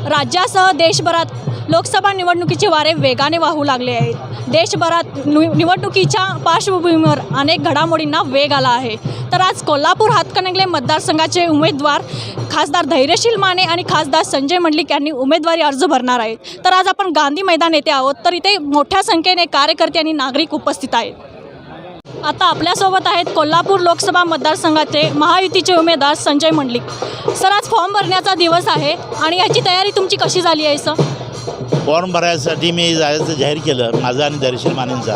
राज्यासह देशभरात लोकसभा निवडणुकीचे वारे वेगाने वाहू लागले आहेत. देशभरात निवडणुकीच्या पार्श्वभूमीवर अनेक घडामोडींना वेग आला आहे. तर आज कोल्हापूर हातकणंगले मतदारसंघाचे उमेदवार खासदार धैर्यशील माने आणि खासदार संजय मंडलिक यांनी उमेदवारी अर्ज भरणार आहेत. तर आज आपण गांधी मैदान येथे आहोत. तर इथे मोठ्या संख्येने कार्यकर्ते आणि नागरिक उपस्थित आहेत. आता आपल्यासोबत आहेत कोल्हापूर लोकसभा मतदारसंघाचे महायुतीचे उमेदवार संजय मंडलिक. सर, आज फॉर्म भरण्याचा दिवस आहे आणि याची तयारी तुमची कशी झाली आहे सर? फॉर्म भरायसाठी मी जायचं जाहीर केलं माझा आणि धैर्यशील मानेंचा,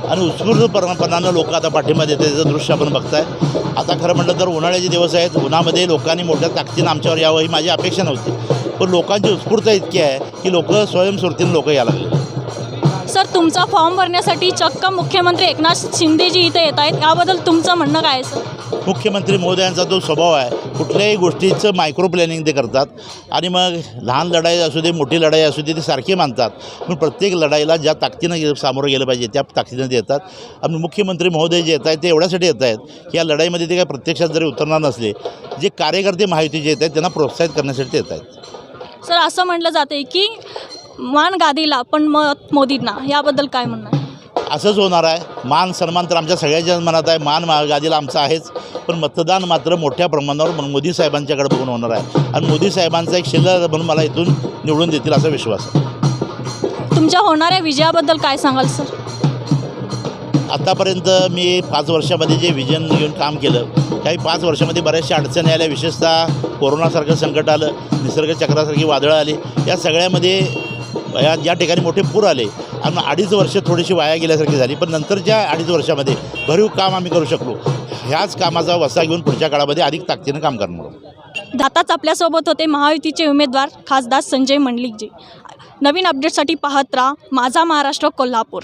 आणि उत्स्फूर्तपणानं लोक आता पाठिंबा देते. त्याचं दृश्य आपण बघताय. आता खरं म्हटलं तर उन्हाळ्याचे दिवस आहेत. उन्हामध्ये लोकांनी मोठ्या ताकदीनं आमच्यावर यावं ही माझी अपेक्षा नव्हती, पण लोकांची उत्स्फूर्तता इतकी आहे की लोक स्वयंस्फूर्तीनं लोक यायला लागले. सर, तुमचा फॉर्म भरण्यासाठी चक्क मुख्यमंत्री एकनाथ शिंदेजी इथे येत आहेत. याबद्दल तुमचं म्हणणं काय आहे सर? मुख्यमंत्री महोदयांचा जो स्वभाव आहे, कुठल्याही गोष्टीचं मायक्रो प्लॅनिंग ते करतात आणि मग लहान लढाई असू दे मोठी लढाई असू दे ते सारखे मानतात. पण प्रत्येक लढाईला ज्या ताकदीनं सामोरं गेलं पाहिजे त्या ताकदीनं ते येतात. आणि मुख्यमंत्री महोदय जे येत आहेत ते एवढ्यासाठी येत आहेत की या लढाईमध्ये ते काय प्रत्यक्षात जरी उतरणार नसले, जे कार्यकर्ते महायुतीचे येत आहेत त्यांना प्रोत्साहित करण्यासाठी ते येत आहेत. सर, असं म्हटलं जाते की मान गादीला पण मत मोदींना, याबद्दल काय म्हणणं आहे? असंच होणार आहे. मान सन्मान तर आमच्या सगळ्यांच्याच मनात आहे. मान गादीला आमचा आहेच, पण मतदान मात्र मोठ्या प्रमाणावर मोदी साहेबांच्याकडे बघून होणार आहे. आणि मोदी साहेबांचा एक शिल्लक म्हणून मला इथून निवडून देतील असा विश्वास आहे. तुमच्या होणाऱ्या विजयाबद्दल काय सांगाल सर? आतापर्यंत मी 5 वर्षामध्ये जे विजन घेऊन काम केलं, काही 5 वर्षामध्ये बऱ्याचशा अडचणी आल्या. विशेषतः कोरोनासारखं संकट आलं, निसर्ग चक्रासारखी वादळं आली. या सगळ्यामध्ये ज्या ठिकाणी मोठे पूर आले आणि 2.5 वर्ष थोडीशी वाया गेल्यासारखी झाली, पण नंतरच्या 2.5 वर्षामध्ये भरीव काम आम्ही करू शकलो. ह्याच कामाचा वसा घेऊन पुढच्या काळामध्ये अधिक ताकदीनं काम करणार. आताच आपल्यासोबत होते महायुतीचे उमेदवार खासदार संजय मंडलिकजी. नवीन अपडेटसाठी पाहत राहा माझा महाराष्ट्र कोल्हापूर.